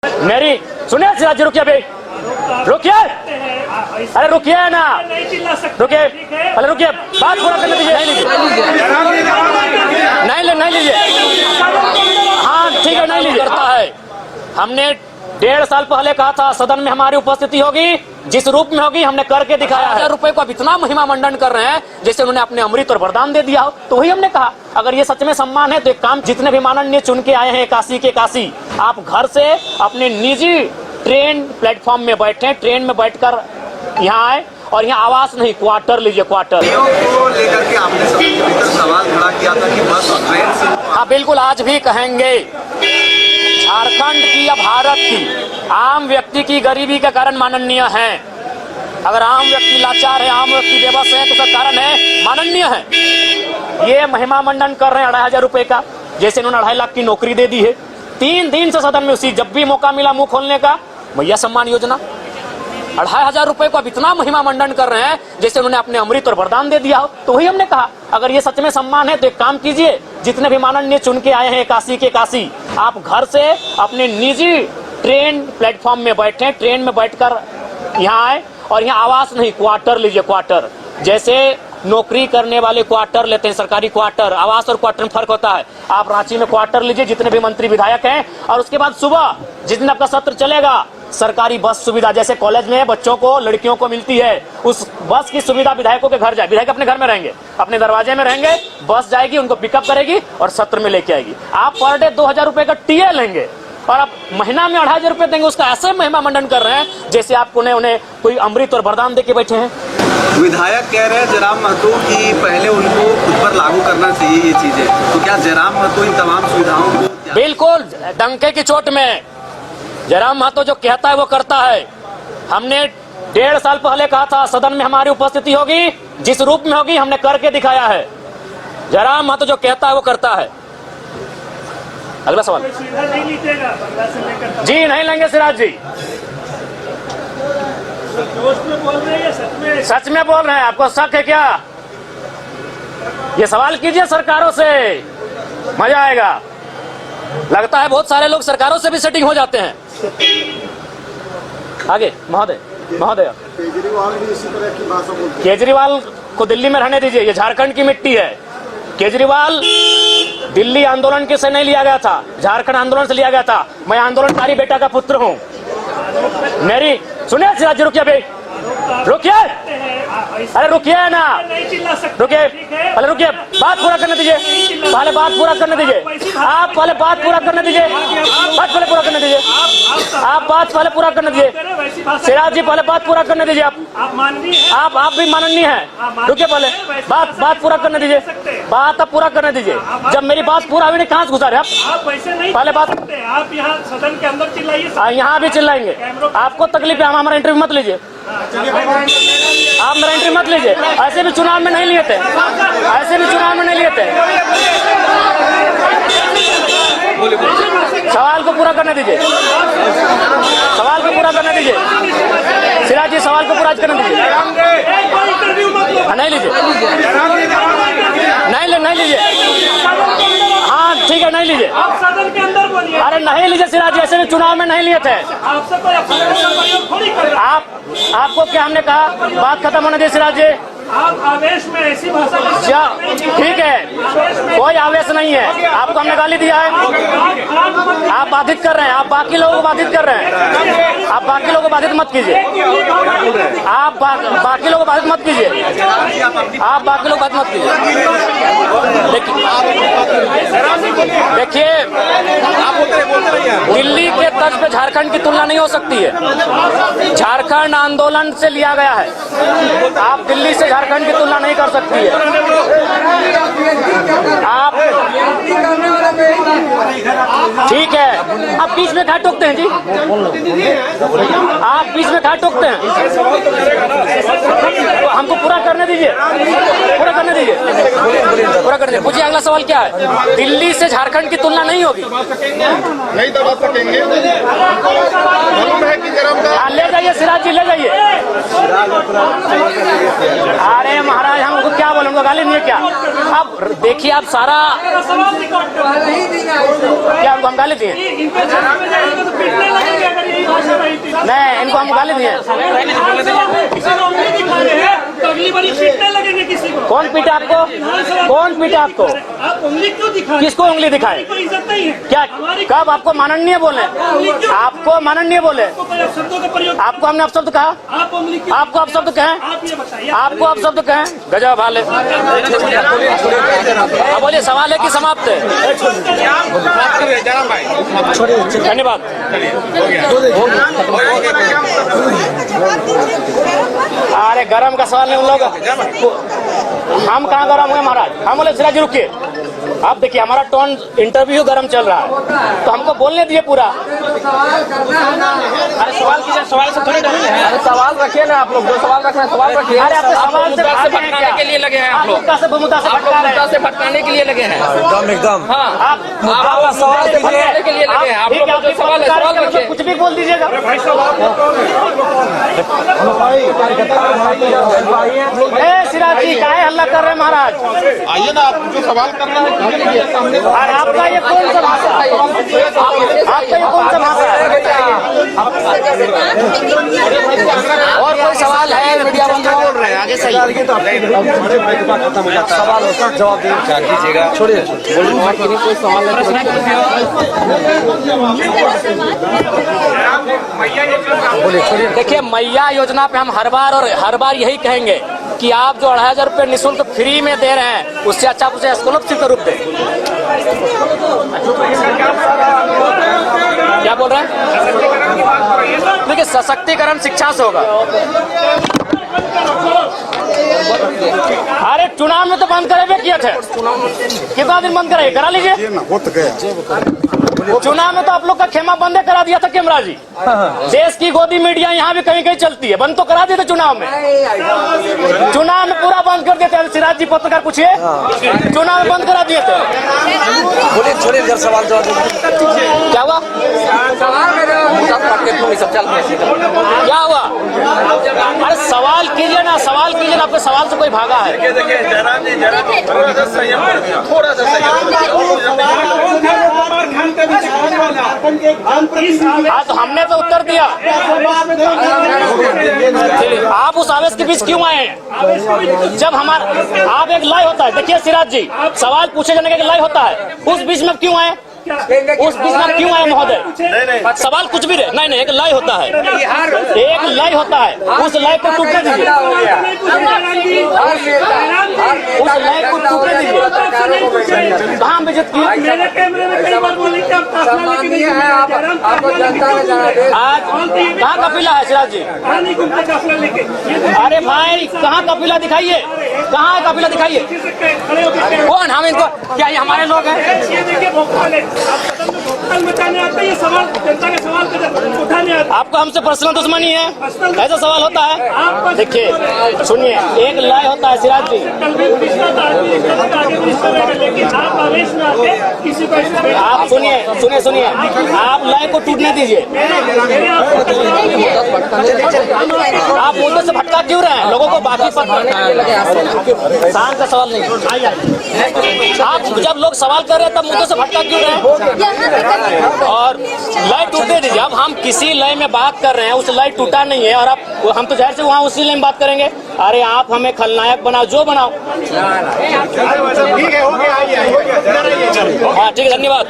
मेरी सुनिए सिराज जी, रुकिए भाई, रुकिए, अरे रुकिए ना, रुकिए, अरे रुकिए, बात पूरा करने दीजिए, नहीं लीजिए, हाँ ठीक है, नहीं लीजिए। करता है, हमने 1.5 साल पहले कहा था सदन में हमारी उपस्थिति होगी, जिस रूप में होगी हमने करके दिखाया है। ₹1000 को अब इतना महिमा मंडन कर रहे हैं जैसे उन्होंने अपने अमृत और वरदान दे दिया हो। तो वही हमने कहा, अगर ये सच में सम्मान है तो एक काम, जितने भी माननीय चुन के आए हैं काशी के काशी, आप घर से अपने निजी ट्रेन प्लेटफॉर्म में बैठे, ट्रेन में बैठकर यहाँ आए और यहाँ आवास नहीं, क्वार्टर लीजिए, क्वार्टर। लेकर के आपने सवाल खड़ा किया था कि बस ट्रेन से, हाँ बिल्कुल, आज भी कहेंगे। झारखंड की या भारत की आम व्यक्ति की गरीबी के कारण माननीय है। अगर आम व्यक्ति लाचार है, आम व्यक्ति बेबस है, तो उसका कारण है माननीय है। ये महिमा मंडन कर रहे हैं ₹2,500 का, जैसे इन्होंने 2.5 लाख की नौकरी दे दी है। 3 दिन से सदन में उसी, जब भी मौका मिला मुंह खोलने का, मैया सम्मान योजना, ₹2,500 को अब इतना महिमा मंडन कर रहे हैं जैसे उन्होंने अपने अमृत और वरदान दे दिया हो। तो वही हमने कहा, अगर ये सच में सम्मान है तो एक काम कीजिए, जितने भी माननीय चुन के आए हैं काशी के काशी, आप घर से अपने निजी ट्रेन प्लेटफॉर्म में बैठे, ट्रेन में बैठकर यहाँ आए और यहाँ आवास नहीं, क्वार्टर लीजिए, क्वार्टर। जैसे नौकरी करने वाले क्वार्टर लेते हैं, सरकारी क्वार्टर, आवास और क्वार्टर में फर्क होता है। आप रांची में क्वार्टर लीजिए, जितने भी मंत्री विधायक हैं, और उसके बाद सुबह जिस दिन आपका सत्र चलेगा, सरकारी बस सुविधा, जैसे कॉलेज में बच्चों को, लड़कियों को मिलती है, उस बस की सुविधा विधायकों के घर जाए। विधायक अपने घर में रहेंगे, अपने दरवाजे में रहेंगे, बस जाएगी, उनको पिकअप करेगी और सत्र में लेके आएगी। आप पर डे ₹2,000 का टीए लेंगे और आप महीना में ₹2,500 देंगे। उसका ऐसे महिमा मंडन कर रहे हैं जैसे आप उन्हें कोई अमृत और वरदान दे के बैठे हैं। विधायक कह रहे हैं जयराम महतो की पहले उनको खुद पर लागू करना चाहिए ये चीजें, तो क्या जयराम महतो इन तमाम सुविधाओं को? बिल्कुल, डंके की चोट में जयराम महतो जो कहता है वो करता है। हमने 1.5 साल पहले कहा था सदन में हमारी उपस्थिति होगी, जिस रूप में होगी हमने करके दिखाया है। जयराम महतो जो कहता है वो करता है। अगला सवाल। जी नहीं लेंगे सिराज जी, सच में बोल रहे हैं, आपको शक है क्या? ये सवाल कीजिए सरकारों से, मजा आएगा। लगता है बहुत सारे लोग सरकारों से भी सेटिंग हो जाते हैं। आगे महोदय, केजरीवाल भी इसी तरह की भाषा बोलते हैं। केजरीवाल को दिल्ली में रहने दीजिए, ये झारखंड की मिट्टी है। केजरीवाल दिल्ली आंदोलन के से नहीं लिया गया था, झारखंड आंदोलन से लिया गया था। मैं आंदोलनकारी बेटा का पुत्र हूँ। मेरी सुनिए सिराज जी, रुकिए भाई, रुकिए, अरे रुकिए ना, रुकिए, पहले रुकिए, बात पूरा करने दीजिए, पहले बात पूरा करने दीजिए, आप पहले बात पूरा करने दीजिए, बात पहले पूरा करने दीजिए, आप बात पहले पूरा करने दीजिए। सिराज जी पहले बात पूरा करने दीजिए, आप भी माननीय हैं। रुकिए, पहले बात पूरा करने दीजिए, बात अब पूरा करने दीजिए। जब मेरी बात पूरा हुई नहीं, कहाँ से घुसा रहे आप? पहले बात, आप यहाँ सदन के अंदर चिल्लाइए, यहाँ भी चिल्लाएंगे। आपको तकलीफ है, हमारा इंटरव्यू मत लीजिए, आप मेरा एंट्री मत लीजिए। ऐसे भी चुनाव में नहीं लिए थे, ऐसे भी चुनाव में नहीं लिए थे। सवाल को पूरा करने दीजिए, सवाल को पूरा करने दीजिए। सिराज जी सवाल को पूरा करने दीजिए। नहीं लीजिए, नहीं लीजिए, हाँ ठीक है, नहीं लीजिए। आप सदन के अंदर बोलिए। अरे नहीं लीजिए सिराज जी, ऐसे भी चुनाव में नहीं लिए थे। आपसे कोई प्रयोग थोड़ी कर रहा है। आपको क्या हमने कहा, बात खत्म होने दीजिए सिराज जी। आप आवेश में ऐसी भाषा ठीक है, कोई आवेश नहीं है। आपको हमने गाली दिया है, आप बाधित कर रहे हैं, आप बाकी लोगों को बाधित कर रहे हैं। आप बाकी लोगों को बाधित मत कीजिए, आप बाकी लोगों को बाधित मत कीजिए, आप बाकी लोग बाधित मत कीजिए। देखिए, दिल्ली के तर्ज पे झारखंड की तुलना नहीं हो सकती है। झारखंड आंदोलन से लिया गया है, आप दिल्ली से झारखंड की तुलना नहीं कर सकती है। आप ठीक है, आप बीच में खा टोकते हैं जी, आप बीच में खा टोकते हैं। हमको पूरा करने दीजिए, पूरा करने दीजिए, पूरा करने दीजिए। पूछिए अगला सवाल क्या है? दिल्ली से झारखंड की तुलना नहीं होगी, नहीं दबा सकेंगे। ले जाइए सिराज जी, ले जाइए। अरे महाराज, हमको क्या बोलूंगा, गाली नहीं है क्या? अब देखिए, आप सारा क्या हम गाली दिए? हम गाली दिए? किसी को उंगली दिखा रहे हैं तो अगली बारी पीटने लगेंगे किसी को। कौन पीटा आपको? कौन पीटा आपको? आप उंगली क्यों दिखा? किसको उंगली दिखाए? कोई इज्जत नहीं है क्या कब आपको माननीय बोले? आपको माननीय बोले? शब्दों का प्रयोग। आपको हमने अपशब्द कहा? आप उंगली क्यों? आपको अपशब्द कहें? आप ये बताइए। आपको अपशब्द कहें? गजब हाल है। अब बोलिए, सवाल है कि समाप्त है? धन्यवाद। अरे गरम का सवाल नहीं उन लोग, हम कहाँ गरम हुए महाराज? हम बोले सिराज रुकिए, आप देखिए हमारा टोन इंटरव्यू गरम चल रहा है तो हमको बोलने दिए पूरा। अरे सवाल कीजिए, सवाल से थोड़ी डरेंगे। अरे सवाल रखिए ना, आप लोग जो सवाल रखना है सवाल रखिए। अरे आपके सवाल से भटकाने के लिए लगे हैं आप लोग। मुद्दा से मुद्दा से भटकाने के लिए लगे हैं। एकदम हाँ, आप सवाल से भटकाने के लिए लगे हैं आप लोग। जो सवाल है सवाल रखिए। कुछ भी बोल दीजिएगा। सिराज जी काहे हल्ला कर रहे हैं महाराज? आइए ना, आप जो सवाल करना है और आपका ये कौन सा भाषा है? आपका ये कौन सा भाषा है? और कोई सवाल है? मीडिया बंद बोल रहे हैं, आगे सही। सवाल जवाब दीजिएगा, छोड़िए कोई सवाल देखिए, मैया योजना पे हम हर बार यही कहेंगे कि आप जो 2500 रुपये निःशुल्क फ्री में दे रहे हैं, उससे अच्छा आप उसे स्कॉलरशिप का रूप दें। क्या बोल रहे हैं? देखिए, सशक्तिकरण शिक्षा से होगा। अरे चुनाव में तो बंद करे किए थे, कितना दिन बंद कराइए? करा लीजिए। चुनाव में तो आप लोग का खेमा बंद करा दिया था कैमरा जी। देश की गोदी मीडिया यहाँ भी कहीं कहीं चलती है, बंद तो करा दिए थे चुनाव में। चुनाव में पूरा बंद कर देते हैं। सिराज जी पत्रकार पूछिए, चुनाव में बंद करा दिए थे। बोलिए, छोड़िए जरा सवाल जवाब क्या हुआ? क्या हुआ? अरे सवाल कीजिए ना, सवाल कीजिए ना, आपके सवाल से कोई भागा है? देखिए जयराम जी, थोड़ा सा संयम रखिए, थोड़ा सा संयम। हाँ तो हमने तो उत्तर दिया, आप उस आवेश के बीच क्यों आए? जब हमारा आप एक लाइव होता है, देखिए सिराज जी, सवाल पूछे जाने का एक लाइव होता है, उस बीच में क्यों आए? उस बीच में क्यों आए महोदय? सवाल कुछ भी रहे, नहीं एक लाइव होता है, एक लाइव होता है, उस लाइव को टूटने दीजिए, उस लाइव को टूटने दीजिए। कहाँ बेइज्जत की? मेरे कैमरे में कई बार बोली कि आप काफिला लेके नहीं घूमते। आज कहाँ कपिला है सिराज जी? कहाँ नहीं घूमते काफिला लेके? अरे भाई कहाँ कपिला दिखाइए, कहाँ है कपिला दिखाइए। खड़े होकर कौन? हम इनको क्या, ये हमारे लोग हैं? ये देखिए भोपाल है, आप सदन में भोपाल मचाने आते हैं, ये सवाल जनता के सवाल को उठाने आते हैं। आपको हमसे पर्सनल दुश्मनी है? ऐसा सवाल होता है? आप देखिए सुनिए, एक लाइव होता है सिराज जी। कल भी रिश्ता था, आगे भी रिश्ता रहेगा, लेकिन आप आवेश में आके किसी को आप सुनिए, आप लाइव को टूटने दीजिए। आप मुद्दे से भटका क्यों रहे हैं? लोगों को बाकी शांत का सवाल नहीं। आप जब लोग सवाल कर रहे हैं तब मुद्दे से भटका क्यों रहे हैं? और लाइव टूटने दीजिए। अब हम किसी लय में बात कर रहे हैं, उस लाइव टूटा नहीं है, और आप हम तो जाहिर से वहाँ उसी लय में बात करेंगे। अरे आप हमें खलनायक बनाओ, जो बनाओ। ठीक है, हो गया, आइए। हाँ ठीक है, धन्यवाद।